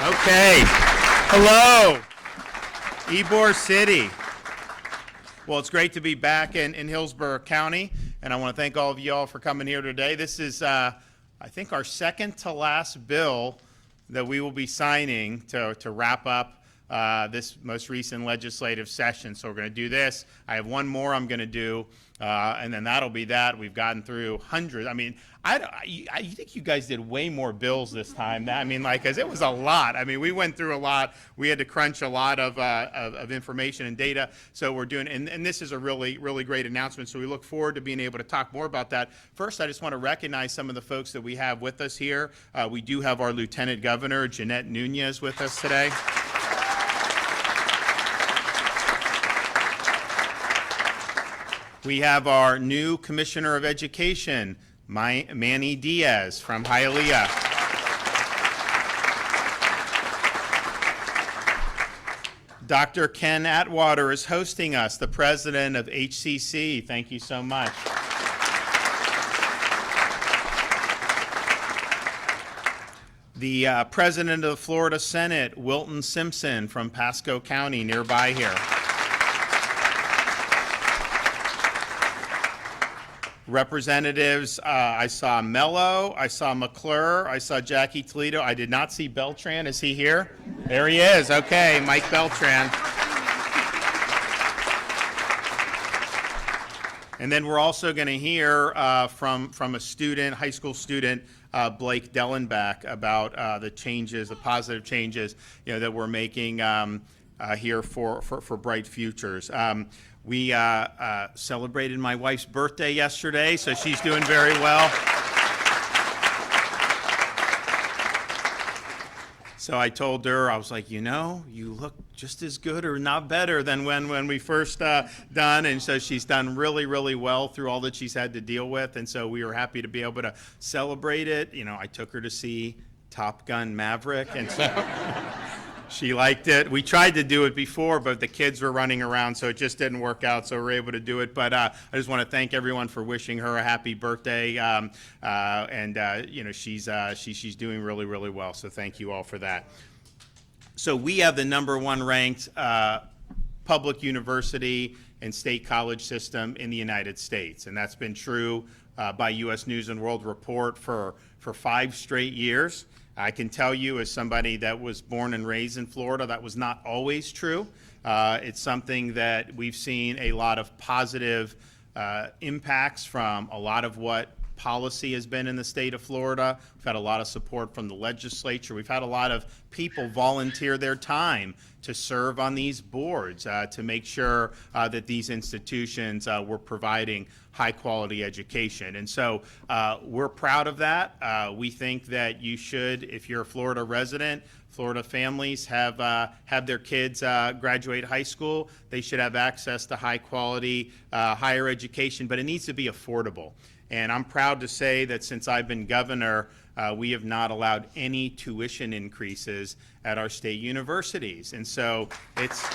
Okay. Hello, Ybor City. Well, it's great to be back in Hillsborough County, and I want to thank all of you all for coming here today. This is, I think, our second to last bill that we will be signing to wrap up this most recent legislative session. So we're going to do this. I have one more I'm going to do, and then that'll be that. We've gotten through hundreds. I mean, I think you guys did way more bills this time. I mean, like, 'cause it was a lot. I mean, we went through a lot. We had to crunch a lot of information and data. So we're doing, and this is a really, really great announcement. So we look forward to being able to talk more about that. First, I just want to recognize some of the folks that we have with us here. We do have our Lieutenant Governor, Jeanette Nunez, with us today. We have our new Commissioner of Education, Manny Diaz from Hialeah. Dr. Ken Atwater is hosting us, the president of HCC. Thank you so much. The president of the Florida Senate, Wilton Simpson from Pasco County, nearby here. Representatives, I saw Mello, I saw McClure, I saw Jackie Toledo. I did not see Beltran. Is he here? There he is. Okay, Mike Beltran. And then we're also going to hear from a student, high school student, Blake Dellen back about the changes, the positive changes, that we're making here for Bright Futures. We celebrated my wife's birthday yesterday, so she's doing very well. So I told her, I was like, you look just as good or not better than when we first done. And so she's done really, really well through all that she's had to deal with. And so we were happy to be able to celebrate it. I took her to see Top Gun Maverick, and so she liked it. We tried to do it before, but the kids were running around, so it just didn't work out, so we were able to do it. But I just want to thank everyone for wishing her a happy birthday. She's doing really, really well, so thank you all for that. So we have the #1 ranked public university and state college system in the United States, and that's been true by U.S. News and World Report for 5 straight years. I can tell you, as somebody that was born and raised in Florida, that was not always true. It's something that we've seen a lot of positive impacts from a lot of what policy has been in the state of Florida. We've had a lot of support from the legislature. We've had a lot of people volunteer their time to serve on these boards to make sure that these institutions were providing high quality education. And so we're proud of that. We think that you should, if you're a Florida resident, Florida families have their kids graduate high school. They should have access to high quality higher education, but it needs to be affordable. And I'm proud to say that since I've been governor, we have not allowed any tuition increases at our state universities. And so it's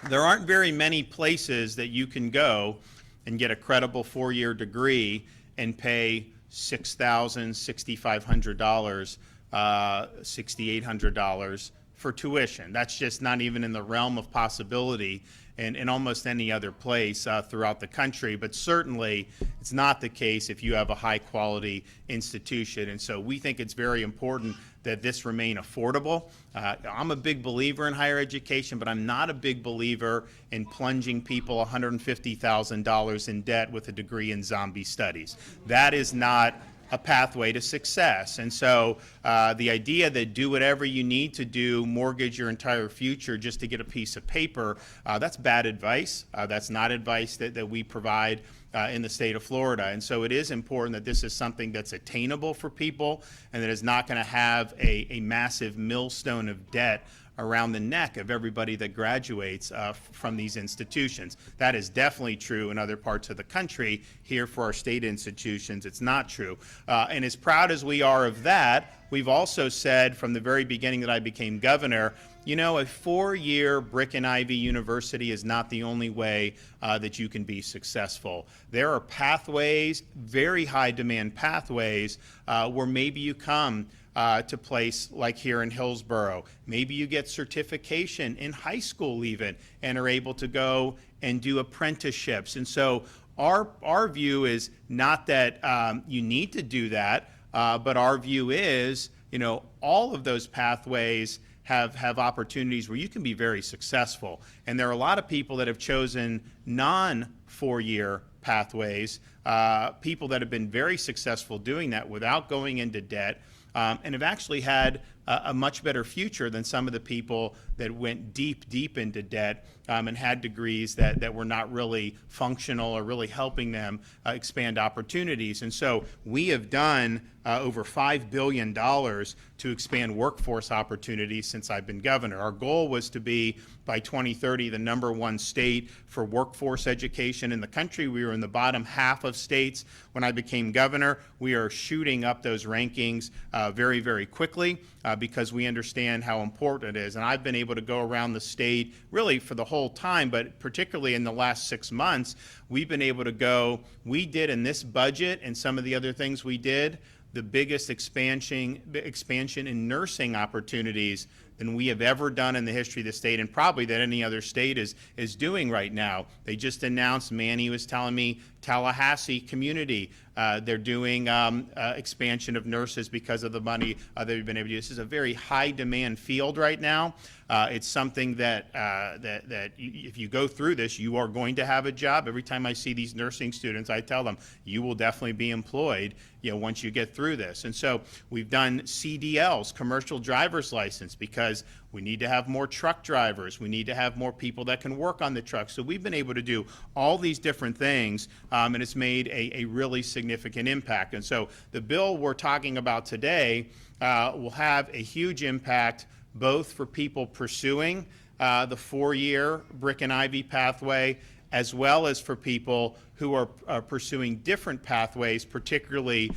there aren't very many places that you can go and get a credible 4-year degree and pay $6,000, $6,500, $6,800 for tuition. That's just not even in the realm of possibility in almost any other place throughout the country, but certainly it's not the case if you have a high quality institution. And so we think it's very important that this remain affordable. I'm a big believer in higher education, but I'm not a big believer in plunging people $150,000 in debt with a degree in zombie studies. That is not a pathway to success. And so the idea that do whatever you need to do, mortgage your entire future just to get a piece of paper, that's bad advice. That's not advice that we provide in the state of Florida. And so it is important that this is something that's attainable for people and that is not going to have a massive millstone of debt around the neck of everybody that graduates from these institutions. That is definitely true in other parts of the country. Here for our state institutions, it's not true. And as proud as we are of that, we've also said from the very beginning that I became governor, you know, a 4-year brick and ivy university is not the only way that you can be successful. There are pathways, very high demand pathways, where maybe you come to a place like here in Hillsborough. Maybe you get certification in high school even and are able to go and do apprenticeships. And so our view is not that you need to do that, but our view is, you know, all of those pathways have opportunities where you can be very successful. And there are a lot of people that have chosen non-4-year pathways, people that have been very successful doing that without going into debt, and have actually had a much better future than some of the people that went deep into debt and had degrees that were not really functional or really helping them expand opportunities. And so we have done over $5 billion to expand workforce opportunities since I've been governor. Our goal was to be, by 2030, the #1 state for workforce education in the country. We were in the bottom half of states when I became governor. We are shooting up those rankings very, very quickly because we understand how important it is. And I've been able to go around the state really for the whole time, but particularly in the last 6 months, we've been able to go, we did in this budget and some of the other things we did, the biggest expansion in nursing opportunities than we have ever done in the history of the state, and probably that any other state is doing right now. They just announced, Manny was telling me, Tallahassee community, they're doing expansion of nurses because of the money they've been able to do. This is a very high demand field right now. It's something that if you go through this, you are going to have a job. Every time I see these nursing students, I tell them, you will definitely be employed, you know, once you get through this. And so we've done CDLs, commercial driver's license, because we need to have more truck drivers. We need to have more people that can work on the trucks. So we've been able to do all these different things, and it's made a really significant impact. And so the bill we're talking about today will have a huge impact both for people pursuing the 4-year brick and ivy pathway, as well as for people who are pursuing different pathways, particularly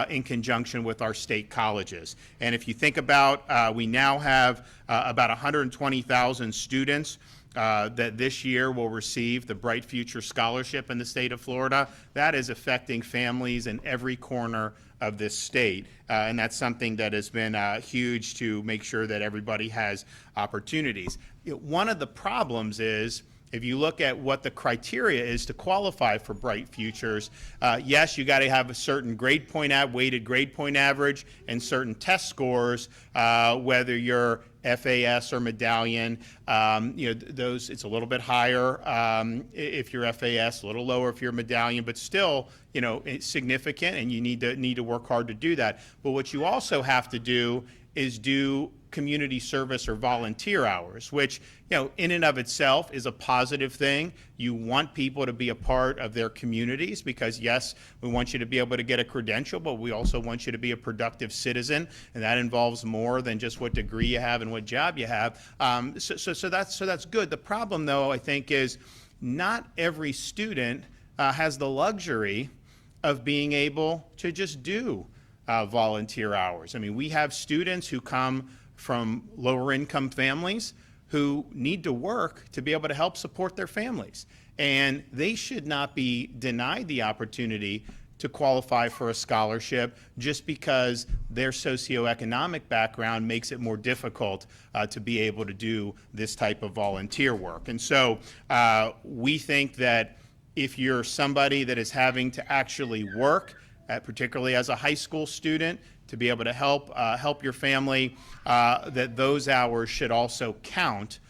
in conjunction with our state colleges. And if you think about, we now have about 120,000 students that this year will receive the Bright Future Scholarship in the state of Florida. That is affecting families in every corner of this state, and that's something that has been huge to make sure that everybody has opportunities. One of the problems is, if you look at what the criteria is to qualify for Bright Futures, yes, you got to have a certain weighted grade point average and certain test scores, whether you're FAS or medallion. You know, those, it's a little bit higher if you're FAS, a little lower if you're medallion, but still, you know, it's significant, and you need to work hard to do that. But what you also have to do is do community service or volunteer hours, which, you know, in and of itself is a positive thing. You want people to be a part of their communities because, yes, we want you to be able to get a credential, but we also want you to be a productive citizen, and that involves more than just what degree you have and what job you have. So that's good. The problem, though, I think, is not every student has the luxury of being able to just do volunteer hours. I mean, we have students who come from lower income families who need to work to be able to help support their families. And they should not be denied the opportunity to qualify for a scholarship just because their socioeconomic background makes it more difficult to be able to do this type of volunteer work. And so we think that if you're somebody that is having to actually work, particularly as a high school student, to be able to help your family, that those hours should also count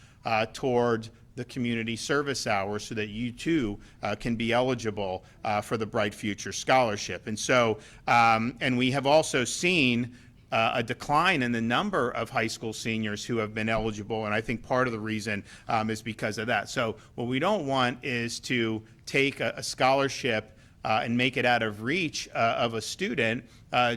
toward the community service hours so that you too can be eligible for the Bright Future Scholarship. And so, and we have also seen a decline in the number of high school seniors who have been eligible, and I think part of the reason is because of that. So what we don't want is to take a scholarship and make it out of reach of a student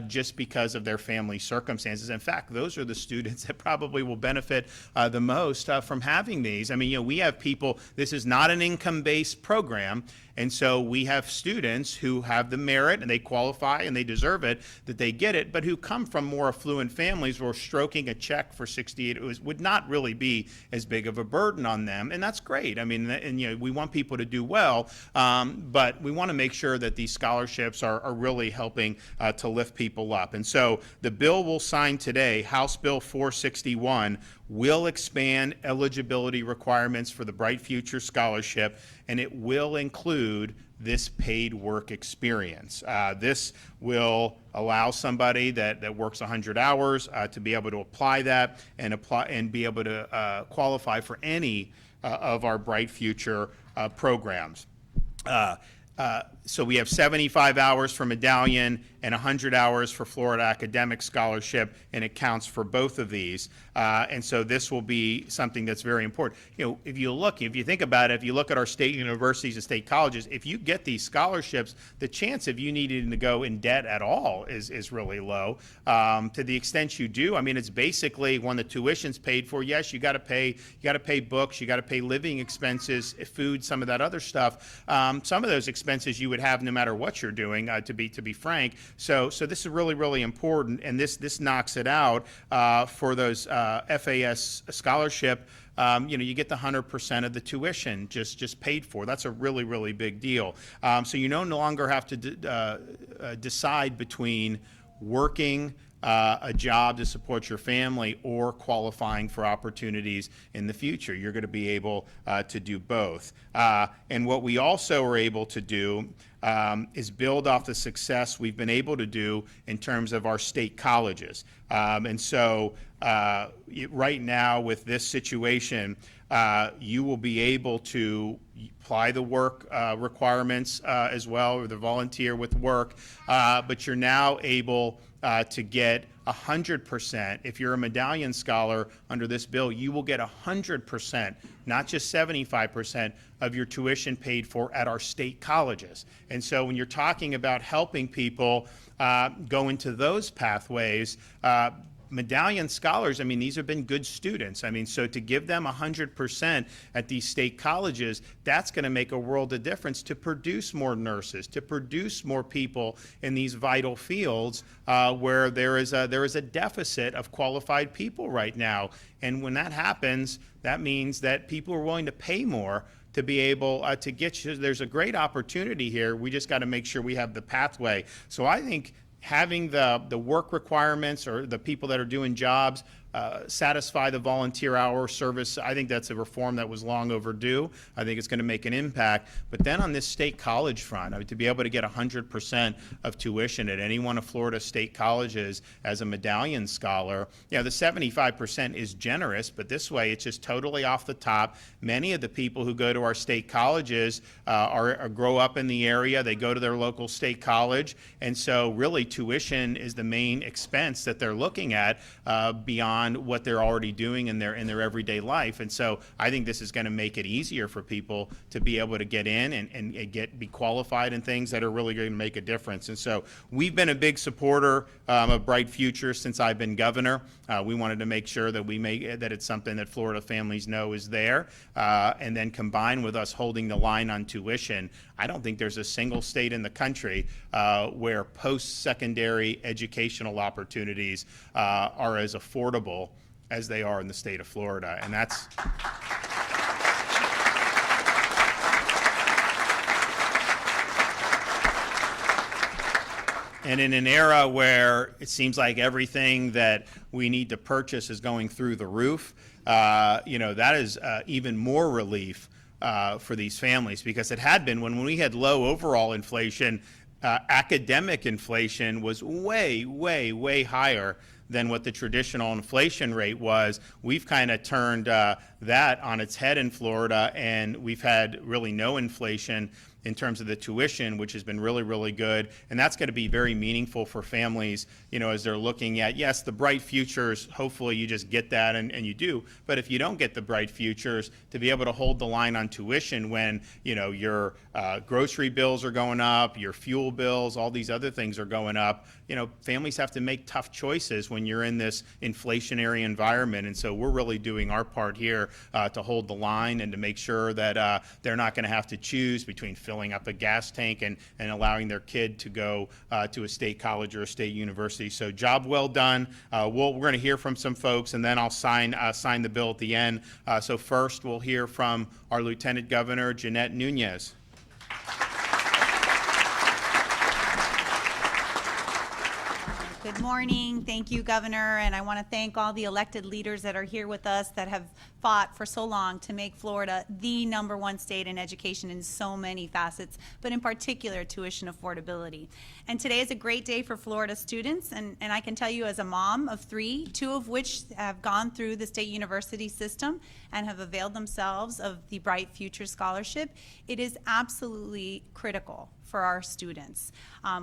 just because of their family circumstances. In fact, those are the students that probably will benefit the most from having these. I mean, we have people, this is not an income-based program, and so we have students who have the merit and they qualify and they deserve it, that they get it, but who come from more affluent families where stroking a check for 68 would not really be as big of a burden on them, and that's great. I mean, and we want people to do well, but we want to make sure that these scholarships are really helping to lift people up. And so the bill we'll sign today, House Bill 461, will expand eligibility requirements for the Bright Future Scholarship, and it will include this paid work experience. This will allow somebody that works 100 hours to be able to apply that and be able to qualify for any of our Bright Future programs. So we have 75 hours for Medallion and 100 hours for Florida Academic Scholarship, and it counts for both of these. And so this will be something that's very important. If you think about it, if you look at our state universities and state colleges, if you get these scholarships, the chance of you needing to go in debt at all is really low. To the extent you do, I mean, it's basically when the tuition's paid for, yes, you got to pay books, you got to pay living expenses, food, some of that other stuff. Some of those expenses you would have no matter what you're doing, to be frank. So this is really, really important, and this knocks it out for those FAS scholarship. You get the 100% of the tuition just paid for. That's a really, really big deal. So you no longer have to decide between working a job to support your family or qualifying for opportunities in the future. You're going to be able to do both. And what we also are able to do is build off the success we've been able to do in terms of our state colleges. And so right now with this situation, you will be able to apply the work requirements as well, or the volunteer with work, but you're now able to get 100%. If you're a Medallion scholar under this bill, you will get 100%, not just 75% of your tuition paid for at our state colleges. And so when you're talking about helping people go into those pathways, Medallion scholars, I mean, these have been good students. I mean, so to give them 100% at these state colleges, that's going to make a world of difference to produce more nurses, to produce more people in these vital fields where there is a deficit of qualified people right now. And when that happens, that means that people are willing to pay more to be able to get you. There's a great opportunity here. We just got to make sure we have the pathway. So I think having the work requirements or the people that are doing jobs satisfy the volunteer hour service, I think that's a reform that was long overdue. I think it's going to make an impact. But then on this state college front, I mean, to be able to get 100% of tuition at any one of Florida's state colleges as a Medallion scholar, the 75% is generous, but this way it's just totally off the top. Many of the people who go to our state colleges grow up in the area. They go to their local state college, and so really tuition is the main expense that they're looking at beyond what they're already doing in their everyday life. And so I think this is going to make it easier for people to be able to get in and be qualified in things that are really going to make a difference. And so we've been a big supporter of Bright Future since I've been governor. We wanted to make sure that that it's something that Florida families know is there. And then combined with us holding the line on tuition, I don't think there's a single state in the country where post-secondary educational opportunities are as affordable as they are in the state of Florida. And that's and in an era where it seems like everything that we need to purchase is going through the roof, that is even more relief for these families, because it had been when we had low overall inflation, academic inflation was way, way, way higher than what the traditional inflation rate was. We've kind of turned that on its head in Florida, and we've had really no inflation in terms of the tuition, which has been really, really good. And that's going to be very meaningful for families, you know, as they're looking at, yes, the bright futures, hopefully you just get that and you do. But if you don't get the bright futures, to be able to hold the line on tuition when, you know, your grocery bills are going up, your fuel bills, all these other things are going up, you know, families have to make tough choices when you're in this inflationary environment. And so we're really doing our part here to hold the line and to make sure that they're not going to have to choose between filling up a gas tank and allowing their kid to go to a state college or a state university. So job well done. We're going to hear from some folks, and then I'll sign the bill at the end. So first, we'll hear from our Lieutenant Governor, Jeanette Nunez. Good morning. Thank you, Governor, and I want to thank all the elected leaders that are here with us that have fought for so long to make Florida the #1 state in education in so many facets, but in particular tuition affordability. And today is a great day for Florida students, and I can tell you as a mom of 3, 2 of which have gone through the state university system and have availed themselves of the Bright Future Scholarship, it is absolutely critical for our students.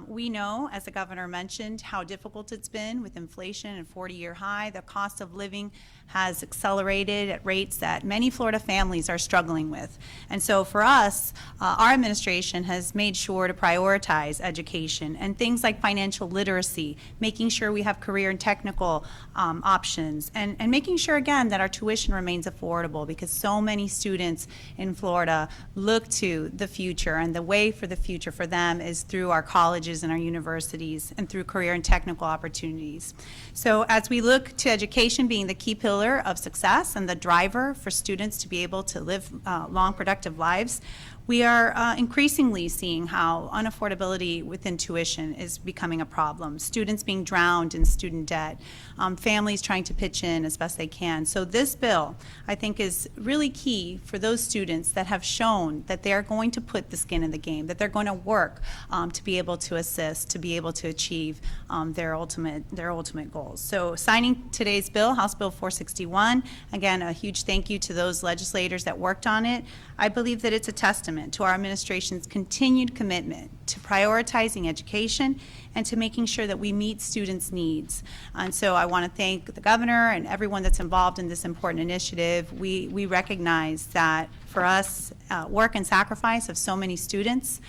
We know, as the governor mentioned, how difficult it's been with inflation and 40-year high. The cost of living has accelerated at rates that many Florida families are struggling with. And so for us, our administration has made sure to prioritize education and things like financial literacy, making sure we have career and technical options, and making sure, again, that our tuition remains affordable, because so many students in Florida look to the future, and the way for the future for them is through our colleges and our universities and through career and technical opportunities. So as we look to education being the key pillar of success and the driver for students to be able to live long, productive lives, we are increasingly seeing how unaffordability within tuition is becoming a problem. Students being drowned in student debt, families trying to pitch in as best they can. So this bill, I think, is really key for those students that have shown that they're going to put the skin in the game, that they're going to work to be able to assist, to be able to achieve their ultimate goals. So signing today's bill, House Bill 461, again, a huge thank you to those legislators that worked on it. I believe that it's a testament to our administration's continued commitment to prioritizing education and to making sure that we meet students' needs. And so I want to thank the governor and everyone that's involved in this important initiative. We recognize that for us, work and sacrifice of so many students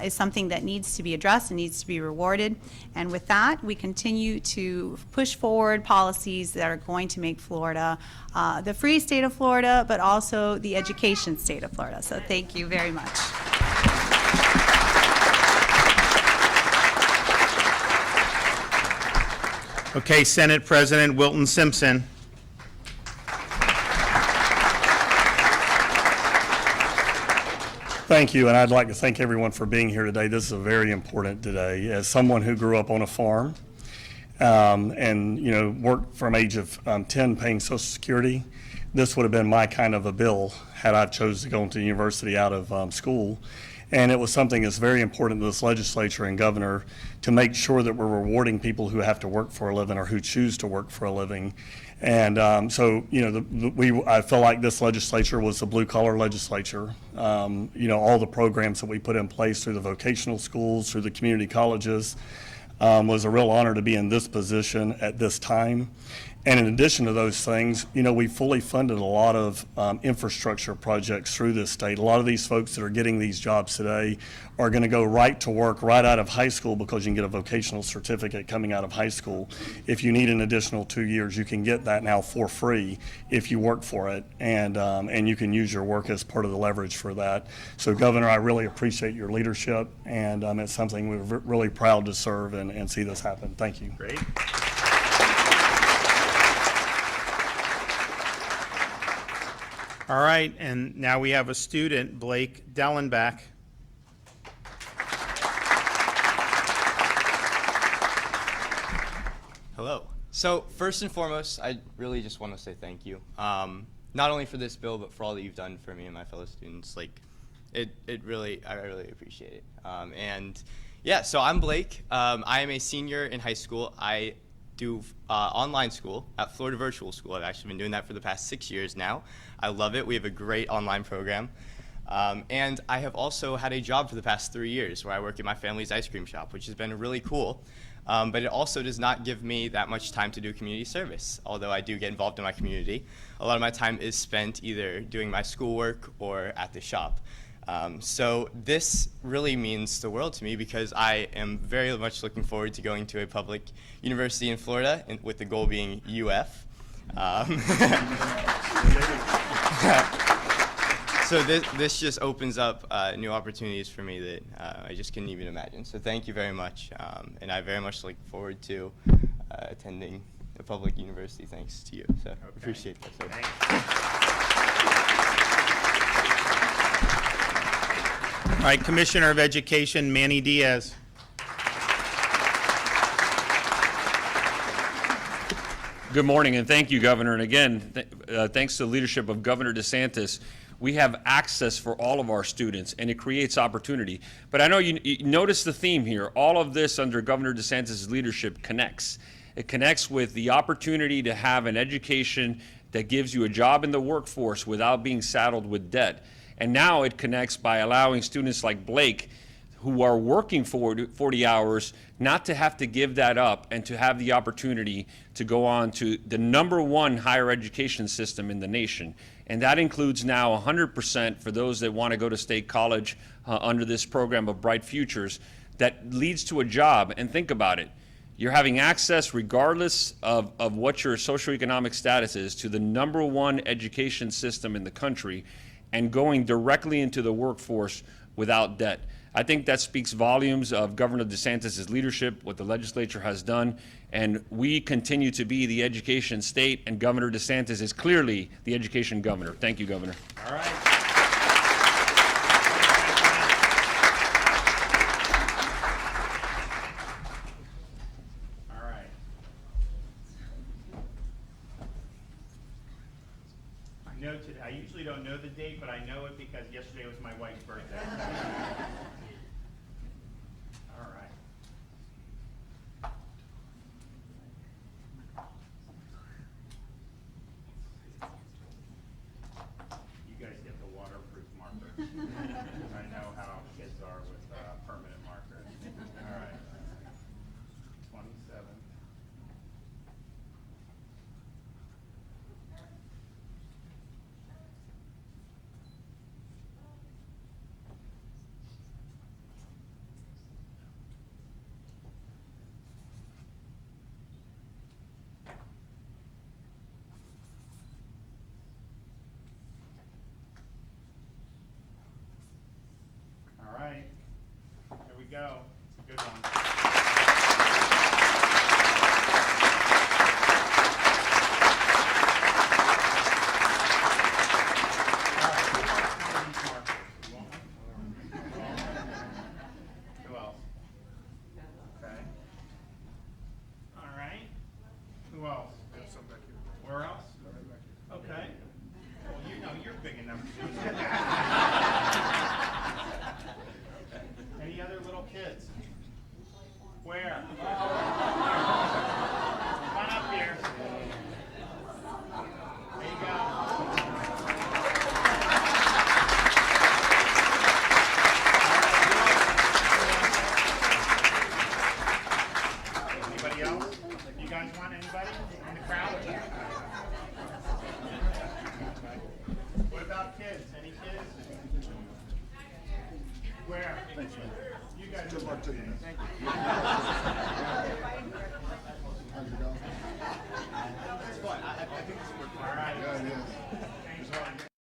is something that needs to be addressed and needs to be rewarded. And with that, we continue to push forward policies that are going to make Florida the free state of Florida, but also the education state of Florida. So thank you very much. Okay, Senate President Wilton Simpson. Thank you, and I'd like to thank everyone for being here today. This is a very important day. As someone who grew up on a farm and worked from age of 10 paying Social Security, this would have been my kind of a bill had I chose to go into university out of school. And it was something that's very important to this legislature and governor to make sure that we're rewarding people who have to work for a living or who choose to work for a living. And I feel like this legislature was the blue-collar legislature. All the programs that we put in place through the vocational schools, through the community colleges, was a real honor to be in this position at this time. And in addition to those things, we fully funded a lot of infrastructure projects through this state. A lot of these folks that are getting these jobs today are going to go right to work right out of high school, because you can get a vocational certificate coming out of high school. If you need an additional 2 years, you can get that now for free if you work for it, and you can use your work as part of the leverage for that. So, Governor, I really appreciate your leadership, and it's something we're really proud to serve and see this happen. Thank you. Great. All right, and now we have a student, Blake Dellen, back. Hello. So first and foremost, I really just want to say thank you. Not only for this bill, but for all that you've done for me and my fellow students. I really appreciate it. And yeah, so I'm Blake. I am a senior in high school. I do online school at Florida Virtual School. I've actually been doing that for the past 6 years now. I love it. We have a great online program. And I have also had a job for the past 3 years where I work at my family's ice cream shop, which has been really cool. But it also does not give me that much time to do community service. Although I do get involved in my community, a lot of my time is spent either doing my schoolwork or at the shop. So this really means the world to me because I am very much looking forward to going to a public university in Florida, with the goal being UF. So this just opens up new opportunities for me that I just couldn't even imagine. So thank you very much, and I very much look forward to attending a public university thanks to you. So appreciate that. So. All right, Commissioner of Education, Manny Diaz. Good morning, and thank you, Governor. And again, thanks to the leadership of Governor DeSantis, we have access for all of our students, and it creates opportunity. But I know you notice the theme here. All of this under Governor DeSantis' leadership connects. It connects with the opportunity to have an education that gives you a job in the workforce without being saddled with debt. And now it connects by allowing students like Blake, who are working 40 hours, not to have to give that up and to have the opportunity to go on to the #1 higher education system in the nation. And that includes now 100% for those that want to go to state college under this program of Bright Futures that leads to a job. And think about it. You're having access, regardless of what your socioeconomic status is, to the #1 education system in the country and going directly into the workforce without debt. I think that speaks volumes of Governor DeSantis' leadership, what the legislature has done, and we continue to be the education state, and Governor DeSantis is clearly the education governor. Thank you, Governor. All right. All right. I usually don't know the date, but I know it because yesterday was my wife's birthday. All right. You guys get the waterproof marker. I know how kids are with permanent marker. All right. 27. All right, here we go. It's a good one. All right, who wants one of these markers? You want one? Who else? Okay. All right. Who else? Where else? Okay. Well, you know you're big enough to do that. Any other little kids? Where? Come on up here. There you go. Anybody else? You guys want anybody in the crowd? What about kids? Any kids? Where? You guys are thank you.